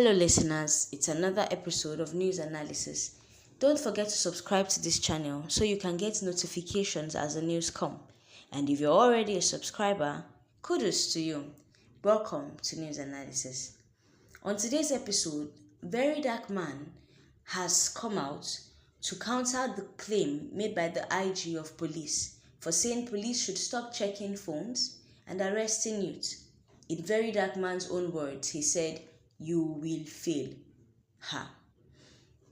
Hello, listeners. It's another episode of News Analysis. Don't forget to subscribe to this channel so you can get notifications as the news come. And if you're already a subscriber, kudos to you. Welcome to News Analysis. On today's episode, Verydarkman has come out to counter the claim made by the IG of police for saying police should stop checking phones and arresting youth. In Verydarkman's own words, he said, "You will fail." Ha.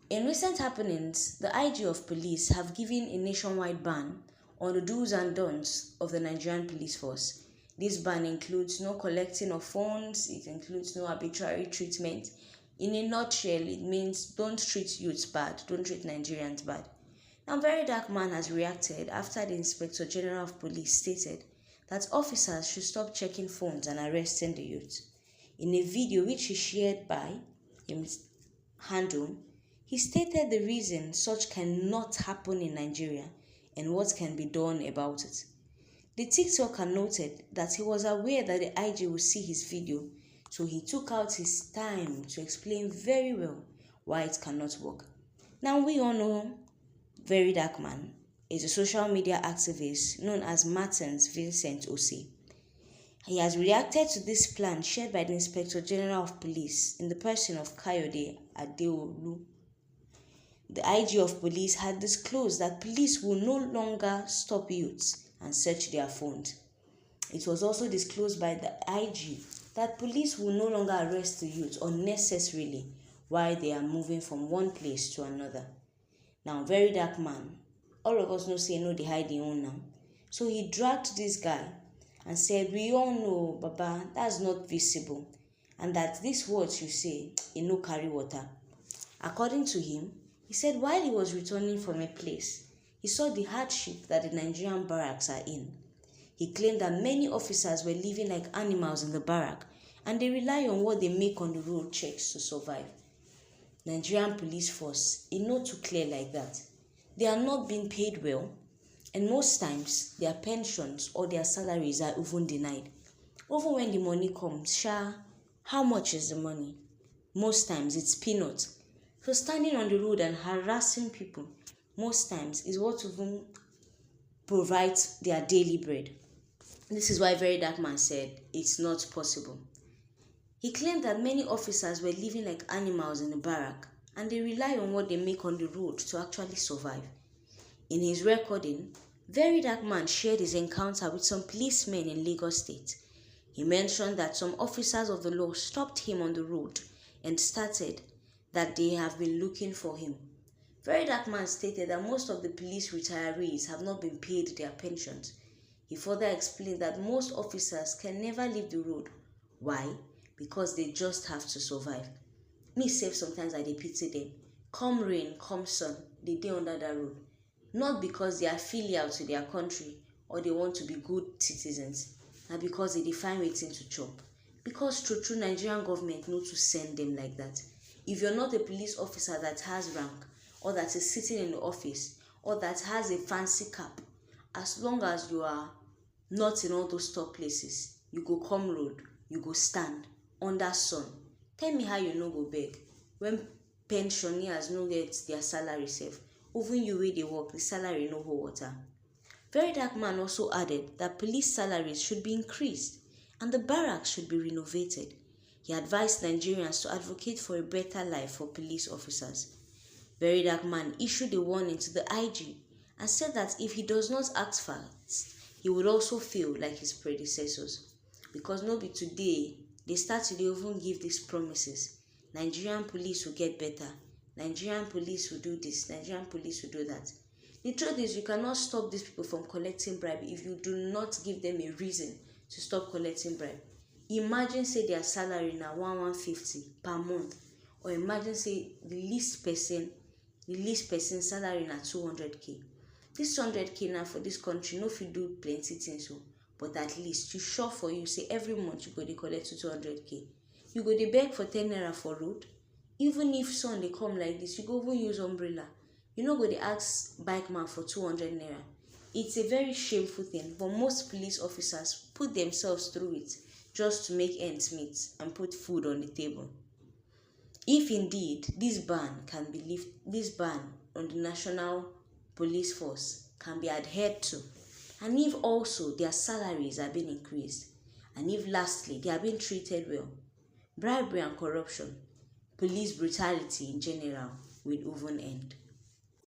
In recent happenings, the IG of police have given a nationwide ban on the do's and don'ts of the Nigerian police force. This ban includes no collecting of phones, it includes no arbitrary treatment. In a nutshell, it means don't treat youths bad, don't treat Nigerians bad. Now, Verydarkman has reacted after the Inspector General of Police stated that officers should stop checking phones and arresting the youth. In a video which he shared by his handle, he stated the reason such cannot happen in Nigeria and what can be done about it. The TikToker noted that he was aware that the IG would see his video, so he took out his time to explain very well why it cannot work. Now, we all know Verydarkman is a social media activist known as Martins Vincent Ose. He has reacted to this plan shared by the Inspector General of Police in the person of Kayode Adeolu. The IG of Police had disclosed that police will no longer stop youths and search their phones. It was also disclosed by the IG that police will no longer arrest the youth unnecessarily while they are moving from one place to another. Now, Verydarkman, all of us know say no, they hide their own now. So he dragged this guy and said, "We all know, Baba, that's not visible, and that these words you say, no carry water." According to him, he said while he was returning from a place, he saw the hardship that the Nigerian barracks are in. He claimed that many officers were living like animals in the barrack, and they rely on what they make on the road checks to survive. Nigerian police force is not too clear like that. They are not being paid well, and most times their pensions or their salaries are even denied. Even when the money comes, how much is the money? Most times it's peanuts. So standing on the road and harassing people most times is what even provides their daily bread. This is why Verydarkman said it's not possible. He claimed that many officers were living like animals in the barrack and they rely on what they make on the road to actually survive. In his recording, Verydarkman shared his encounter with some policemen in Lagos State. He mentioned that some officers of the law stopped him on the road and stated that they have been looking for him. Verydarkman stated that most of the police retirees have not been paid their pensions. He further explained that most officers can never leave the road. Why? Because they just have to survive. Me sef sometimes I dey pity them. Come rain, come sun, they dey under that road. Not because they are filial to their country or they want to be good citizens, but because they find waiting to chop. Because true Nigerian government know to send them like that. If you're not a police officer that has rank or that is sitting in the office or that has a fancy cap, as long as you are not in all those top places, you go come road, you go stand under sun. Tell me how you no go beg when pensioners no get their salary safe. Even you wey dey work, the salary no hold water. Verydarkman also added that police salaries should be increased and the barracks should be renovated. He advised Nigerians to advocate for a better life for police officers. Verydarkman issued a warning to the IG and said that if he does not act fast, he would also fail like his predecessors. Because no be today, they start to even give these promises. Nigerian police will get better. Nigerian police will do this. Nigerian police will do that. The truth is, you cannot stop these people from collecting bribe if you do not give them a reason to stop collecting bribe. Imagine say their salary na 150 per month, or imagine say the least person salary na 200k. This 200k now for this country no fit do plenty things, but at least you sure for you say every month you go dey collect 200k. You go dey beg for 10 naira for road. Even if sun dey come like this, you go even use umbrella. You no go dey ask bike man for 200 naira. It's a very shameful thing, but most police officers put themselves through it just to make ends meet and put food on the table. If indeed this ban on the national police force can be adhered to, and if also their salaries are being increased, and if lastly they are being treated well, bribery and corruption, police brutality in general will even end.